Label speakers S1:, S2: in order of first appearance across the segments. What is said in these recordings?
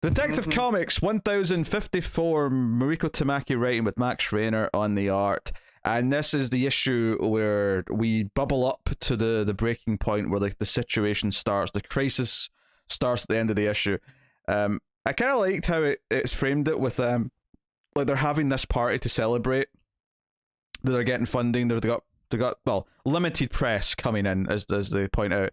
S1: Detective Comics 1054, Mariko Tamaki writing with Max Rayner on the art. And this is the issue where we bubble up to the breaking point where like the situation starts, the crisis starts at the end of the issue. I kind of liked how it's framed it with like they're having this party to celebrate. They're getting funding. They got well, limited press coming in as they point out.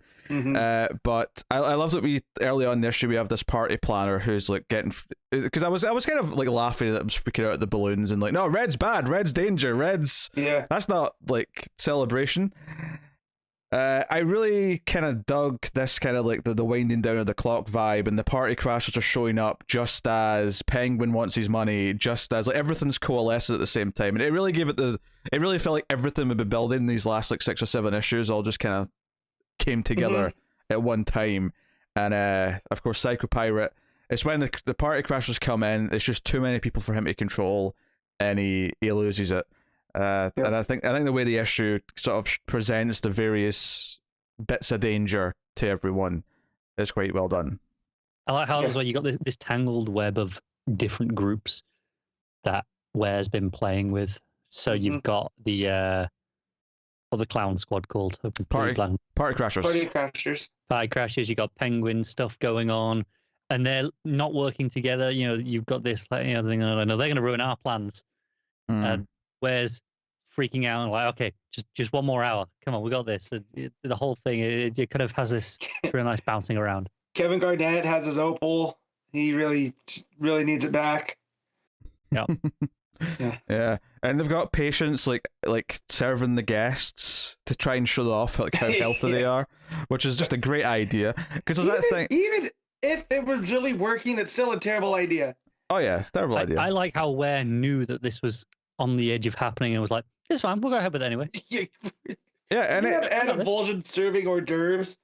S1: But I love that we early on in the issue we have this party planner who's like getting, because I was kind of like laughing that I was freaking out at the balloons and like, no, red's bad, red's danger, red's that's not like celebration. I really kind of dug this kind of like the winding down of the clock vibe, and the party crashers are showing up just as Penguin wants his money, just as like everything's coalescing at the same time, and it really gave it it really felt like everything we've been building these last like 6 or 7 issues all just kind of came together at one time. And of course Psycho Pirate, it's when the party crashers come in, it's just too many people for him to control, and he loses it. And I think the way the issue sort of presents the various bits of danger to everyone is quite well done.
S2: I like how as well you got this tangled web of different groups that Ware's been playing with. So you've got the what the clown squad called?
S1: Party Crashers.
S2: Party Crashers. You got Penguin stuff going on, and they're not working together. You know, you've got this like, you know, thing. No, they're going to ruin our plans. Where's freaking out and like, okay, just one more hour. Come on, we got this. The whole thing, it kind of has this really nice bouncing around.
S3: Kevin Garnett has his opal. He really needs it back.
S2: Yeah.
S1: Yeah, and they've got patients like serving the guests to try and show off like how healthy they are, which is just a great idea. Because that thing,
S3: even if it was really working, it's still a terrible idea.
S1: Oh yeah, it's a terrible idea.
S2: I like how Ware knew that this was on the edge of happening and was like, it's fine, we'll go ahead with it anyway.
S1: Yeah, and
S3: we have Anna Vol'jin serving hors d'oeuvres.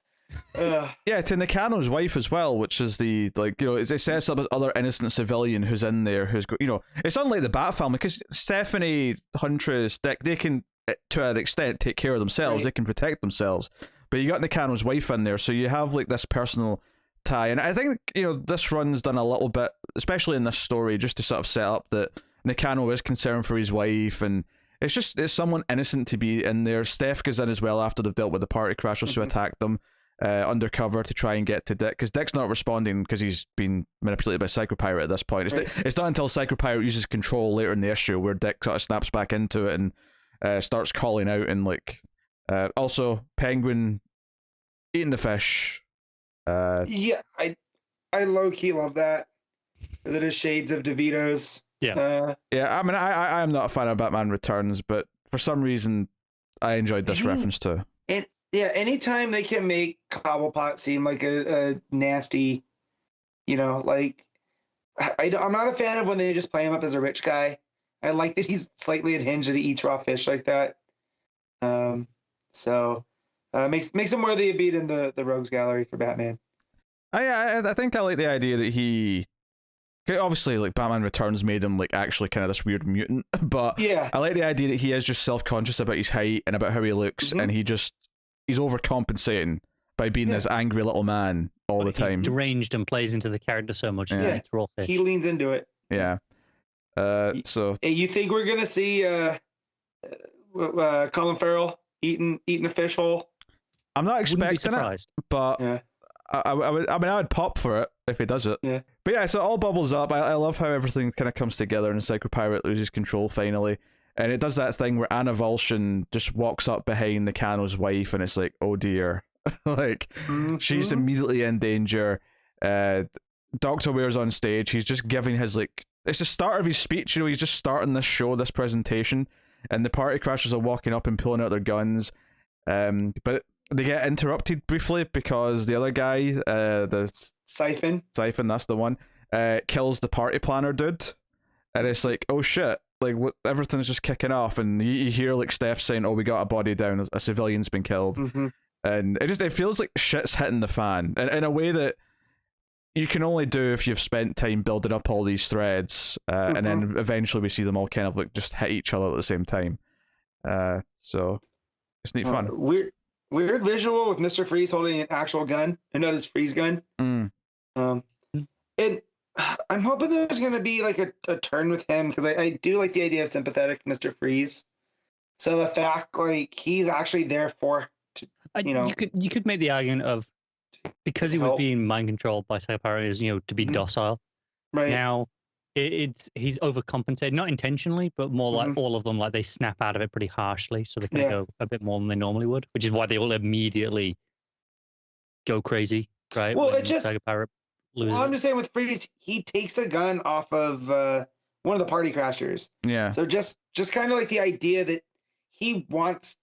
S1: Yeah, to Nakano's wife as well, which is the, like, you know, it sets up as other innocent civilian who's in there, who's got, you know, it's unlike the Bat family, because Stephanie, Huntress, Dick, they can, to an extent, take care of themselves, they can protect themselves, but you got Nakano's wife in there, so you have, like, this personal tie, and I think, you know, this run's done a little bit, especially in this story, just to sort of set up that Nakano is concerned for his wife, and it's someone innocent to be in there. Steph goes in as well after they've dealt with the party crashers who attacked them, undercover to try and get to Dick, because Dick's not responding because he's been manipulated by Psycho Pirate at this point. It's not until Psycho Pirate uses control later in the issue where Dick sort of snaps back into it and starts calling out, and like also Penguin eating the fish.
S3: Yeah, I low-key love that. It is shades of DeVito's.
S1: Yeah, I mean, I am not a fan of Batman Returns, but for some reason I enjoyed this reference too.
S3: Yeah, anytime they can make Cobblepot seem like a nasty, you know, like, I'm not a fan of when they just play him up as a rich guy. I like that he's slightly unhinged that he eats raw fish like that. So makes him worthy of being in the Rogues Gallery for Batman.
S1: I think I like the idea that he, obviously, like, Batman Returns made him like actually kind of this weird mutant, but
S3: yeah,
S1: I like the idea that he is just self-conscious about his height and about how he looks, and he's overcompensating by being this angry little man all the time.
S2: He's deranged and plays into the character so much. It's raw fish.
S3: He leans into it.
S1: Yeah. So
S3: you think we're gonna see Colin Farrell eating a fish hole?
S1: I'm not expecting it, but I would pop for it if he does it.
S3: Yeah.
S1: But yeah, so it all bubbles up. I love how everything kind of comes together and Psycho Pirate loses control finally. And it does that thing where Anna Vol'jin just walks up behind Nakano's wife, and it's like, oh dear. Like, she's immediately in danger. Dr. Ware's on stage. He's just giving his, like, it's the start of his speech, you know, he's just starting this show, this presentation, and the party crashers are walking up and pulling out their guns. But they get interrupted briefly because the other guy, the
S3: Siphon,
S1: that's the one, kills the party planner dude. And it's like, oh shit. Like, everything's just kicking off, and you hear like Steph saying, "Oh, we got a body down. A civilian's been killed," and it feels like shit's hitting the fan, and in a way that you can only do if you've spent time building up all these threads, and then eventually we see them all kind of like just hit each other at the same time. So it's neat fun.
S3: Weird visual with Mr. Freeze holding an actual gun and not his freeze gun. And I'm hoping there's going to be like a turn with him because I do like the idea of sympathetic Mr. Freeze. So the fact like he's actually there for,
S2: you could make the argument of because he was
S3: help.
S2: being mind controlled by psychoparalysis, to be docile.
S3: Right.
S2: Now he's overcompensated, not intentionally, but more like all of them, like they snap out of it pretty harshly, so they can go a bit more than they normally would, which is why they all immediately go crazy, right?
S3: Well,
S2: when
S3: it just.
S2: Psychoparalysis loses
S3: Well, I'm
S2: it.
S3: just saying with Freeze, he takes a gun off of one of the party crashers.
S1: Yeah.
S3: So just kind of like the idea that he wants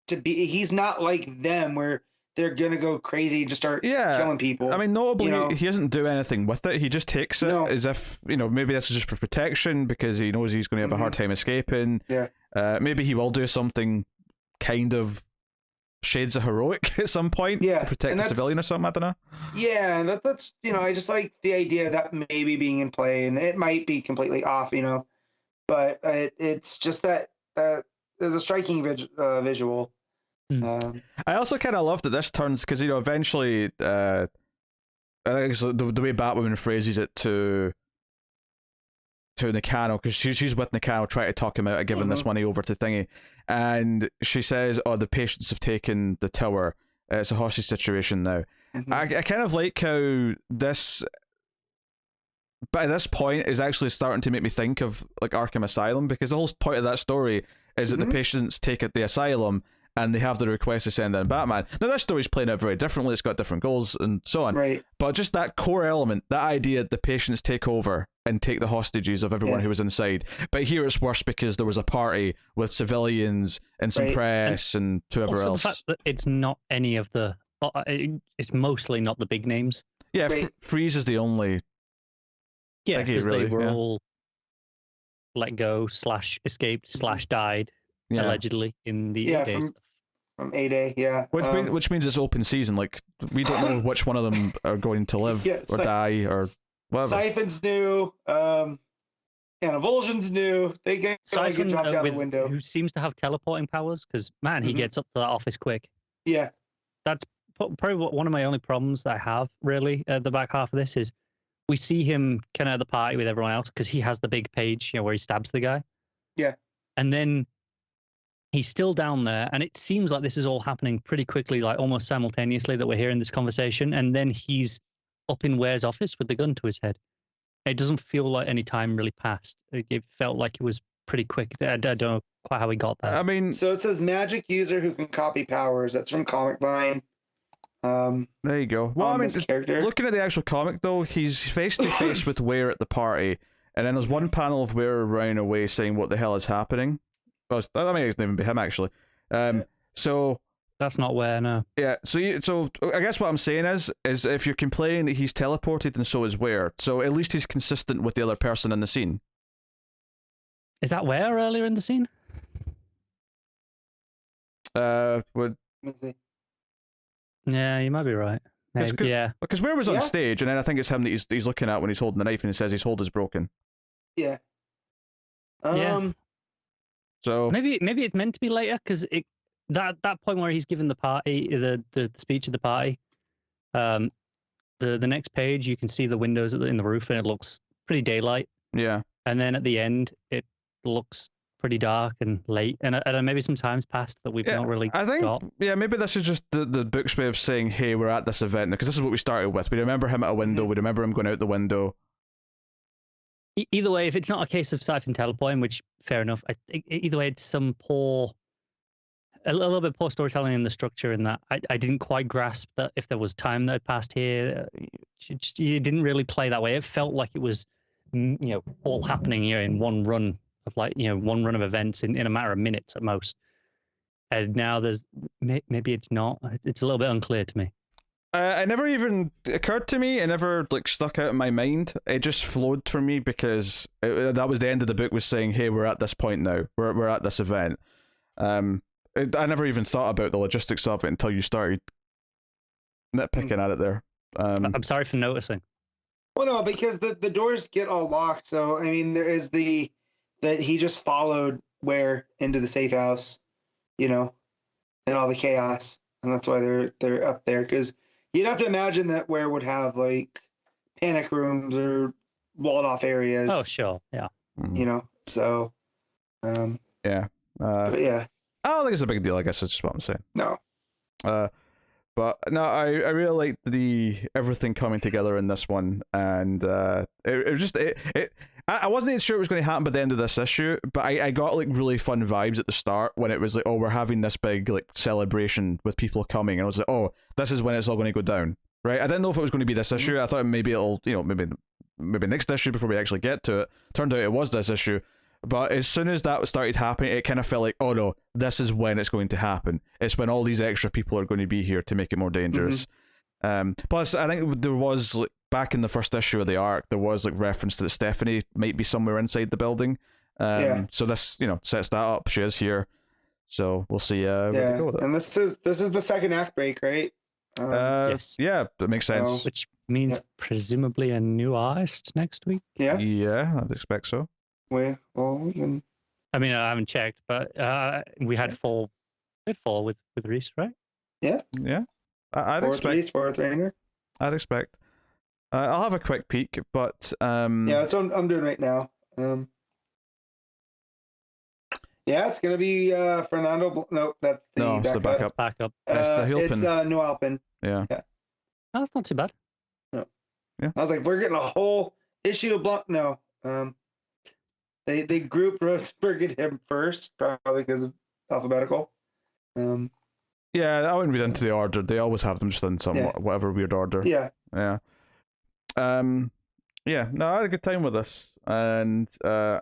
S3: to be, he's not like them where they're gonna go crazy and just start killing people.
S1: I mean, notably, he doesn't do anything with it. He just takes it as if, maybe this is just for protection because he knows he's going to have a hard time escaping.
S3: Yeah.
S1: Maybe he will do something kind of shades of heroic at some point to protect a civilian or something. I don't know.
S3: Yeah, that's I just like the idea of that maybe being in play, and it might be completely off, but it's just that there's a striking visual.
S1: I also kind of love that this turns because eventually, I think it's the way Batwoman phrases it to Nakano, because she's with Nakano trying to talk him out of giving this money over to Thingy, and she says, "Oh, the patients have taken the tower. It's a hostage situation now." I kind of like how this, by this point, is actually starting to make me think of like Arkham Asylum, because the whole point of that story is that the patients take it the asylum and they have the request to send in Batman. Now, this story's playing out very differently. It's got different goals and so on.
S3: Right.
S1: But just that core element, that idea that the patients take over and take the hostages of everyone who was inside. But here it's worse because there was a party with civilians and some press and whoever else.
S2: The fact that it's not any of the... It's mostly not the big names.
S1: Yeah, Freeze is the only...
S2: Yeah, because they were all let go / escaped / died. Allegedly in the 8 days.
S3: From 8A,
S1: Which means it's open season. Like, we don't know which one of them are going to live or die or whatever.
S3: Siphon's new. Anavulsion's new. They get dropped out the window.
S2: Who seems to have teleporting powers, because, man, he gets up to that office quick.
S3: Yeah.
S2: That's probably one of my only problems that I have, really, at the back half of this, is we see him kind of at the party with everyone else, because he has the big page, where he stabs the guy.
S3: Yeah.
S2: And then he's still down there, and it seems like this is all happening pretty quickly, like almost simultaneously, that we're hearing this conversation, and then he's up in Ware's office with the gun to his head. It doesn't feel like any time really passed. It felt like it was pretty quick. I don't know quite how he got there.
S1: I mean...
S3: So it says magic user who can copy powers. That's from Comic Vine.
S1: There you go. Well, I mean, looking at the actual comic, though, he's face-to-face with Ware at the party, and then there's one panel of Ware running away saying, "What the hell is happening?" Well, that may even be him, actually. So
S2: that's not Ware, no.
S1: Yeah, so I guess what I'm saying is if you're complaining that he's teleported and so is Ware, so at least he's consistent with the other person in the scene.
S2: Is that Ware earlier in the scene?
S1: Would...
S2: Yeah, you might be right. Yeah,
S1: because Ware was on stage, and then I think it's him that he's looking at when he's holding the knife, and he says his hold is broken.
S3: Yeah.
S1: So
S2: maybe it's meant to be later, because that point where he's giving the party the speech at the party, the next page you can see the windows in the roof and it looks pretty daylight.
S1: Yeah.
S2: And then at the end it looks pretty dark and late, and maybe some time's passed that we've not really got.
S1: Maybe this is just the book's way of saying, hey, we're at this event, because this is what we started with. We remember him at a window. We remember him going out the window.
S2: Either way, if it's not a case of Siphon teleporting, which fair enough, either way, it's a little bit poor storytelling in the structure, in that I didn't quite grasp that if there was time that had passed here, you didn't really play that way. It felt like it was, all happening here in one run of one run of events in a matter of minutes at most. And now maybe it's not. It's a little bit unclear to me.
S1: It never even occurred to me. It never stuck out in my mind. It just flowed for me because that was the end of the book, was saying, "Hey, we're at this point now. We're at this event." I never even thought about the logistics of it until you started nitpicking at it there.
S2: I'm sorry for noticing.
S3: Well, no, because the doors get all locked. So I mean, there is that he just followed Ware into the safe house, and all the chaos, and that's why they're up there, because you'd have to imagine that Ware would have like panic rooms or walled off areas.
S2: Oh, sure, yeah.
S3: You know, so
S1: yeah.
S3: but yeah.
S1: I don't think it's a big deal. I guess it's just what I'm saying.
S3: No.
S1: But no, I really liked the everything coming together in this one, and it was just I wasn't even sure it was going to happen by the end of this issue, but I got like really fun vibes at the start when it was like, oh, we're having this big like celebration with people coming, and I was like, oh, this is when it's all going to go down, right? I didn't know if it was going to be this issue. I thought maybe it'll, maybe next issue before we actually get to it. Turned out it was this issue. But as soon as that started happening, it kind of felt like, oh no, this is when it's going to happen. It's when all these extra people are going to be here to make it more dangerous. Plus, I think there was, like, back in the first issue of the arc, there was like reference to that Stephanie might be somewhere inside the building. So this, sets that up. She is here. So we'll see where they go with it.
S3: And this is the second act break, right?
S2: Yes.
S1: Yeah, that makes sense.
S2: Which means presumably a new artist next week.
S3: Yeah.
S1: Yeah, I'd expect so.
S3: We can...
S2: I mean, I haven't checked, but we had four with Reese, right?
S3: Yeah.
S1: Yeah. I'd expect.
S3: Fourth Rainer.
S1: I'd expect. I'll have a quick peek, but
S3: yeah, that's what I'm doing right now. Yeah, it's gonna be Fernando. No, that's the
S1: it's the backup.
S2: Backup.
S1: It's the Hilpin.
S3: It's New Alpin.
S1: Yeah.
S2: That's not too bad.
S3: No.
S1: Yeah.
S3: I was like, we're getting a whole issue of block. No. They grouped Rosenberg and him first, probably because of alphabetical.
S1: Yeah, I wouldn't read into the order. They always have them just in some whatever weird order.
S3: Yeah.
S1: Yeah. Yeah. No, I had a good time with this, and I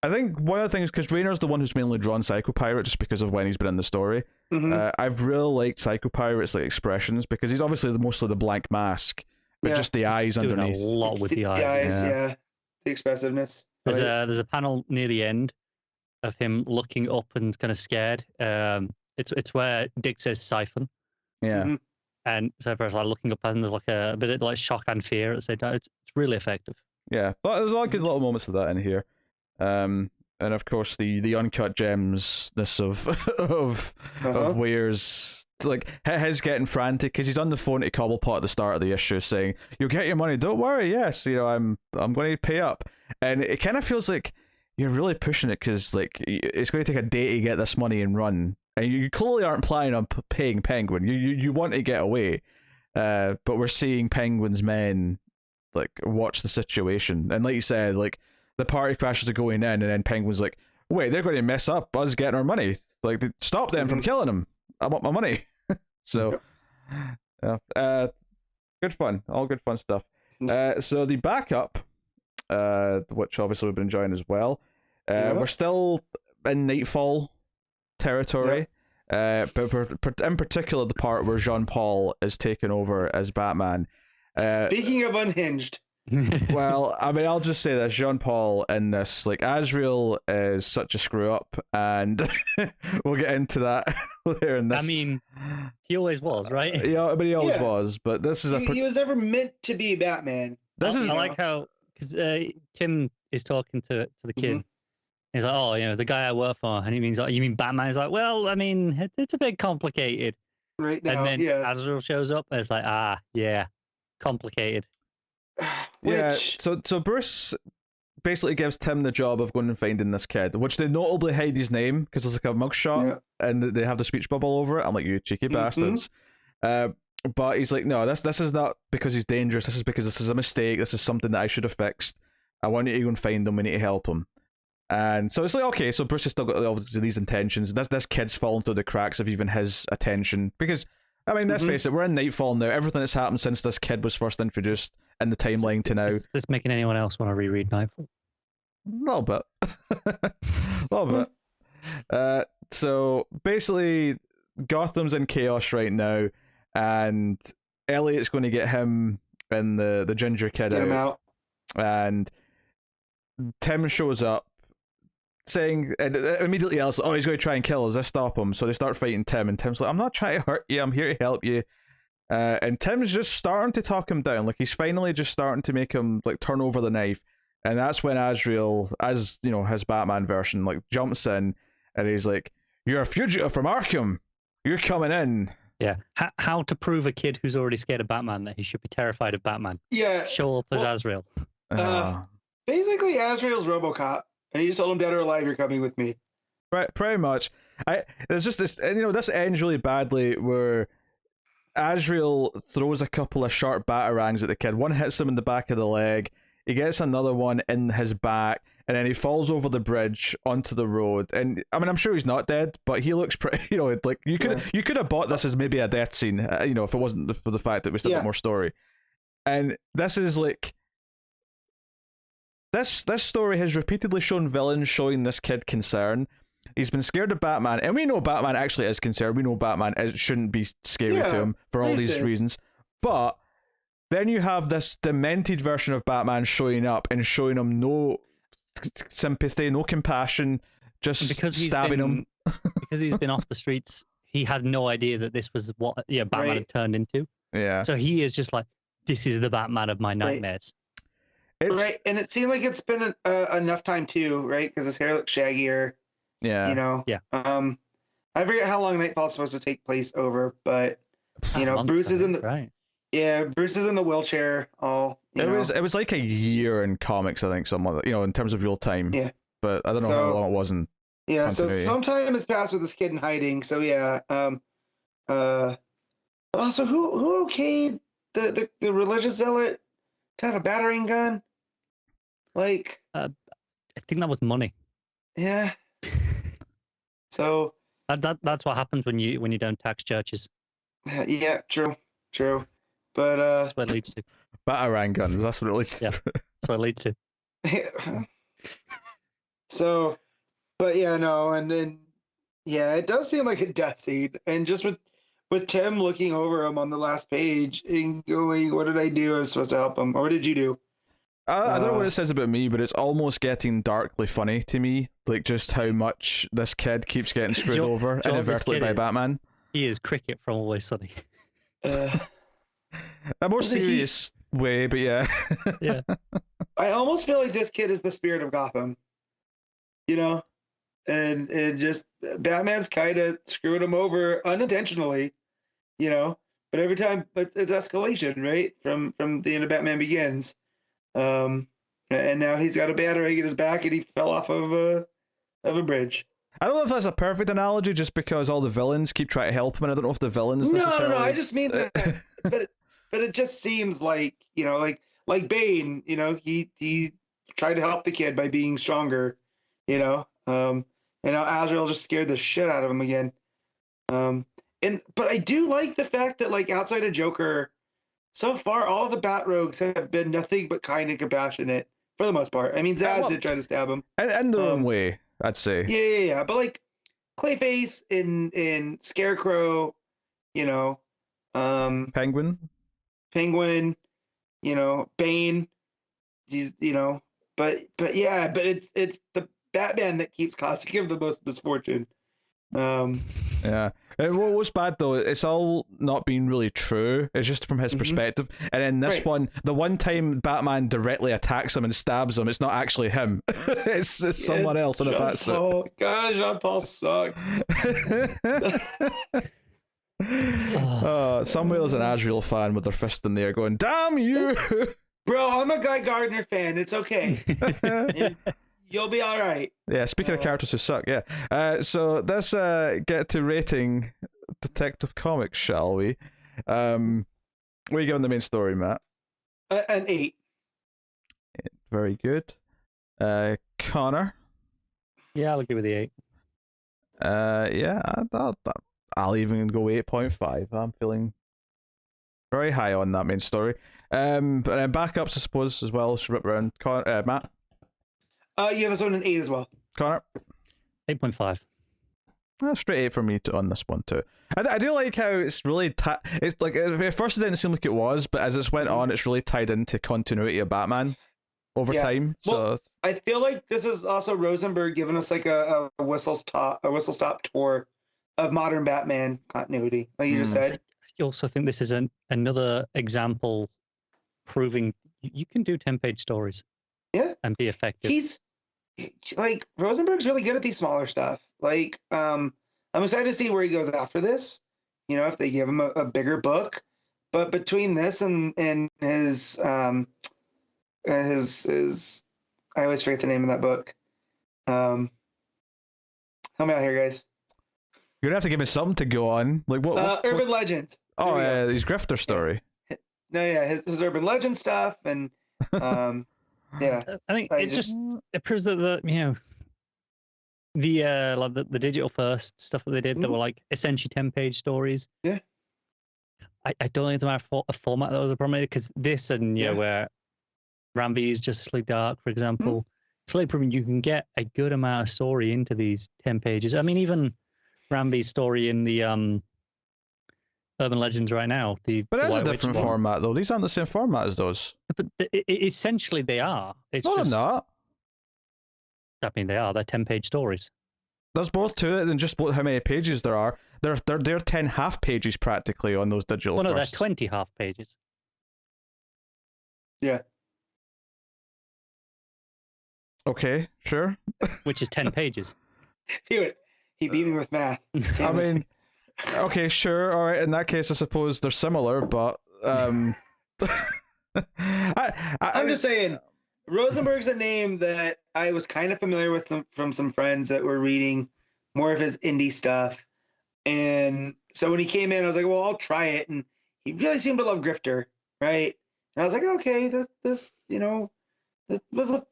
S1: think one of the things, because Rainer's the one who's mainly drawn Psycho Pirate just because of when he's been in the story. I've really liked Psycho Pirate's like expressions, because he's obviously mostly the blank mask, but just the eyes
S2: doing
S1: underneath.
S2: A lot with the eyes.
S3: Yeah. The expressiveness.
S2: There's a panel near the end of him looking up and kind of scared. It's where Dick says siphon.
S1: Yeah.
S2: And so everyone's like looking up, and there's like a bit of like shock and fear at the same time. It's really effective. Yeah,
S1: but there's a lot of good little moments of that in here. And of course the uncut gemsness of Ware's, like his getting frantic because he's on the phone to Cobblepot at the start of the issue saying, "You'll get your money. Don't worry. Yes, I'm going to pay up." And it kind of feels like you're really pushing it, because like it's going to take a day to get this money and run, and you clearly aren't planning on paying Penguin. You want to get away, but we're seeing Penguin's men like watch the situation, and like you said, like the party crashers are going in, and then Penguin's like, "Wait, they're going to mess up us getting our money. Like, stop them from killing him. I want my money." So, good fun. All good fun stuff. So the backup, which obviously we've been enjoying as well. We're still in Nightfall territory, but in particular the part where Jean-Paul is taken over as Batman.
S3: Speaking of unhinged.
S1: Well, I mean, I'll just say this: Jean-Paul in this, like, Azrael is such a screw up, and we'll get into that later in this.
S2: I mean, he always was, right?
S1: Yeah, but he always was. But this is
S3: he was never meant to be Batman.
S1: I
S2: like how, because Tim is talking to the kid. He's like, "Oh, the guy I work for," and he means, "You mean Batman?" He's like, "Well, I mean, it's a bit complicated."
S3: Right now,
S2: and then Azrael shows up, and it's like, complicated.
S1: So Bruce basically gives Tim the job of going and finding this kid, which they notably hide his name because it's like a mugshot, and they have the speech bubble over it. I'm like, you cheeky bastards. But he's like, no, this is not because he's dangerous. This is because this is a mistake. This is something that I should have fixed. I want you to go and find him. We need to help him. And so it's like, okay, so Bruce has still got obviously these intentions. This kid's fallen through the cracks of even his attention, because I mean, let's face it, we're in Nightfall now. Everything that's happened since this kid was first introduced in the timeline to now.
S2: Is this making anyone else want to reread Nightfall?
S1: A little bit. A little bit. So basically, Gotham's in chaos right now, and Elliot's going to get him and the ginger kid out. And Tim shows up, saying, and immediately else, he's going to try and kill us. Let's stop him. So they start fighting Tim, and Tim's like, I'm not trying to hurt you. I'm here to help you. And Tim's just starting to talk him down. Like, he's finally just starting to make him like turn over the knife. And that's when Azrael, as you know, his Batman version, like jumps in, and he's like, "You're a fugitive from Arkham. You're coming in."
S2: Yeah. How to prove a kid who's already scared of Batman that he should be terrified of Batman?
S3: Yeah.
S2: Show up as Azrael.
S1: Uh,
S3: Basically, Azrael's RoboCop, and he just told him, "Dead or alive, you're coming with me."
S1: right, pretty much. There's just this, and, this ends really badly where Azrael throws a couple of sharp batarangs at the kid. One hits him in the back of the leg. He gets another one in his back, and then he falls over the bridge onto the road. And I mean, I'm sure he's not dead, but he looks pretty. Like you could have bought this as maybe a death scene. If it wasn't for the fact that we still got more story. And this is like this story has repeatedly shown villains showing this kid concern. He's been scared of Batman, and we know Batman actually is concerned. We know Batman shouldn't be scary to him for all these reasons. But then you have this demented version of Batman showing up and showing him no sympathy, no compassion, just stabbing him.
S2: Because he's been off the streets, he had no idea that this was what Batman had turned into. Yeah. So he is just like, this is the Batman of my nightmares.
S3: Right, and it seemed like it's been enough time too, right? Because his hair looks shaggier.
S1: Yeah.
S2: Yeah.
S3: I forget how long Nightfall's supposed to take place over, but Bruce is in the Bruce is in the wheelchair.
S1: It was like a year in comics, I think, somewhat. In terms of real time.
S3: Yeah.
S1: But I don't know how long it was in.
S3: Yeah. Continuity. So some time has passed with this kid in hiding. So yeah. Also, who okayed the religious zealot to have a battering gun? Like,
S2: I think that was money.
S3: Yeah. So
S2: that's what happens when you don't tax churches.
S3: Yeah, true. But
S2: that's what it leads to.
S1: Batarang guns. That's what it leads to.
S2: Yeah, that's what it leads to.
S3: So, but and then it does seem like a death scene, and just with Tim looking over him on the last page and going, "What did I do? I was supposed to help him, or what did you do?"
S1: I don't know what it says about me, but it's almost getting darkly funny to me. Like just how much this kid keeps getting screwed over inadvertently by Batman.
S2: He is Cricket from Always Sunny.
S1: A more serious way, but yeah.
S2: Yeah.
S3: I almost feel like this kid is the spirit of Gotham. And just Batman's kind of screwing him over unintentionally, but every time it's escalation, right? From the end of Batman Begins. And now he's got a battering in his back, and he fell off of a bridge.
S1: I don't know if that's a perfect analogy, just because all the villains keep trying to help him, and I don't know if the villains necessarily.
S3: No. I just mean that, but it just seems like like Bane. He tried to help the kid by being stronger. And now Azrael just scared the shit out of him again. But I do like the fact that, like, outside of Joker, so far, all the Bat Rogues have been nothing but kind and compassionate for the most part. I mean, Zaz did try to stab him.
S1: In their own way, I'd say.
S3: Yeah. But, like, Clayface in Scarecrow,
S1: Penguin,
S3: Bane, he's, but it's the Batman that keeps causing him the most misfortune.
S1: Yeah. What was bad though, it's all not being really true. It's just from his perspective. And in this one, the one time Batman directly attacks him and stabs him, it's not actually him. it's someone else in a bat suit.
S3: God, Jean-Paul sucks.
S1: Samuel's an Azrael fan with their fist in the air going, "Damn you!"
S3: Bro, I'm a Guy Gardner fan. It's okay. You'll be all right.
S1: Yeah, speaking of characters who suck, yeah. So let's get to rating Detective Comics, shall we? What are you giving the main story, Matt?
S3: An 8.
S1: Very good. Connor?
S2: Yeah, I'll give it the 8.
S1: Yeah, I'll even go 8.5. I'm feeling very high on that main story. But then backups, I suppose, as well. Should rip around. Matt?
S3: Yeah, this one an 8 as well.
S1: Connor?
S2: 8.5.
S1: Straight 8 for me on this one too. I do like how it's really it's like at first it didn't seem like it was, but as it's went on, it's really tied into continuity of Batman over time.
S3: Well,
S1: so
S3: I feel like this is also Rosenberg giving us like a whistle stop tour of modern Batman continuity, like you just said.
S2: I also think this is another example proving you can do 10-page stories.
S3: Yeah,
S2: and be effective.
S3: He's like Rosenberg's really good at these smaller stuff. Like, I'm excited to see where he goes after this. If they give him a bigger book. But between this and his his I always forget the name of that book. Help me out here, guys.
S1: You're gonna have to give me something to go on. Like what?
S3: Urban Legends.
S1: Oh, his grifter story.
S3: No, yeah, his urban legend stuff, and yeah.
S2: I think it proves that the digital first stuff that they did that were like essentially 10-page stories.
S3: Yeah.
S2: I don't think it's a matter of format that was a problem, because this and where Rambi is Justly Dark, for example, it's like proven you can get a good amount of story into these 10 pages. I mean, even Rambi's story in the Urban Legends right now.
S1: But that's a different format, though. These aren't the same format as those.
S2: But essentially, they are. It's
S1: no,
S2: just,
S1: they're not.
S2: I mean, they are. They're 10-page stories.
S1: There's both to it than just how many pages there are. They're 10 half pages practically on those digital.
S2: Well, no,
S1: firsts.
S2: they're 20 half pages.
S3: Yeah.
S1: Okay, sure.
S2: Which is 10 pages.
S3: He beat me with math.
S1: I mean, okay, sure, all right. In that case, I suppose they're similar, but I'm
S3: just saying, Rosenberg's a name that I was kind of familiar with from some friends that were reading more of his indie stuff, and so when he came in, I was like, well, I'll try it, and he really seemed to love Grifter, right? And I was like, okay, this was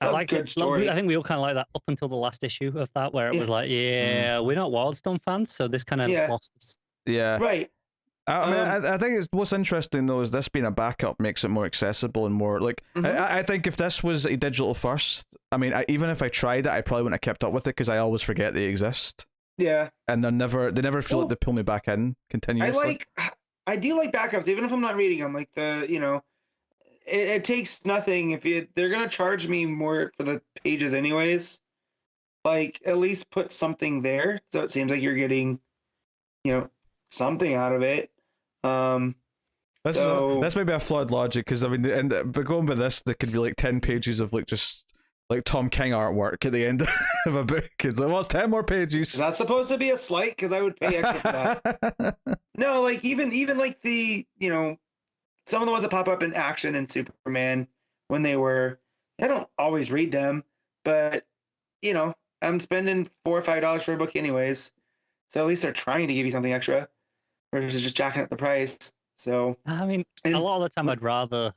S3: a good story.
S2: I think we all kind of like that up until the last issue of that, where it was like, we're not Wildstorm fans, so this kind of lost us.
S1: Yeah.
S3: Right.
S1: I think it's what's interesting though is this being a backup makes it more accessible and more like I think if this was a digital first, I mean, even if I tried it, I probably wouldn't have kept up with it because I always forget they exist.
S3: Yeah.
S1: And they never feel like they pull me back in continuously.
S3: I do like backups, even if I'm not reading them. Like it takes nothing if they're gonna charge me more for the pages anyways. Like at least put something there, so it seems like you're getting, something out of it.
S1: That's maybe a flawed logic because I mean, but going with this, there could be like 10 pages of like just like Tom King artwork at the end of a book. It's like, well, it's 10 more pages.
S3: Is that supposed to be a slight? Because I would pay extra for that. No, like even like the some of the ones that pop up in Action and Superman when they were, I don't always read them, but I'm spending $4 or $5 for a book anyways, so at least they're trying to give you something extra versus just jacking up the price. So
S2: I mean, a lot of the time I'd rather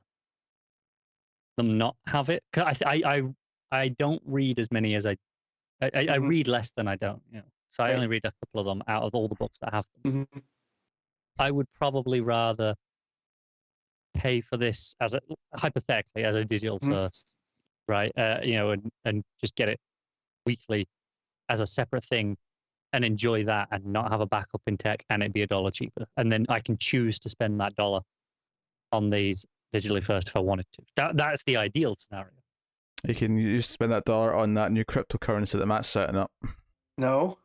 S2: them not have it. 'Cause I don't read as many as I read less than I don't. So I only read a couple of them out of all the books that have them. I would probably rather pay for this hypothetically as a digital first, right? And just get it weekly as a separate thing and enjoy that and not have a backup in tech and it'd be $1 cheaper. And then I can choose to spend that $1 on these digitally first if I wanted to. That's the ideal scenario.
S1: You can spend that $1 on that new cryptocurrency that Matt's setting up.
S3: No.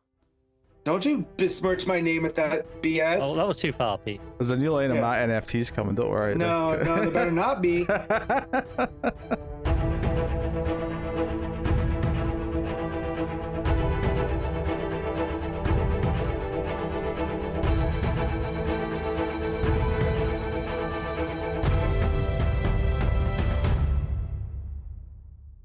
S3: Don't you besmirch my name with that BS.
S2: Oh, that was too far, Pete.
S1: There's a new line of Matt NFTs coming, don't worry.
S3: No, there better not be.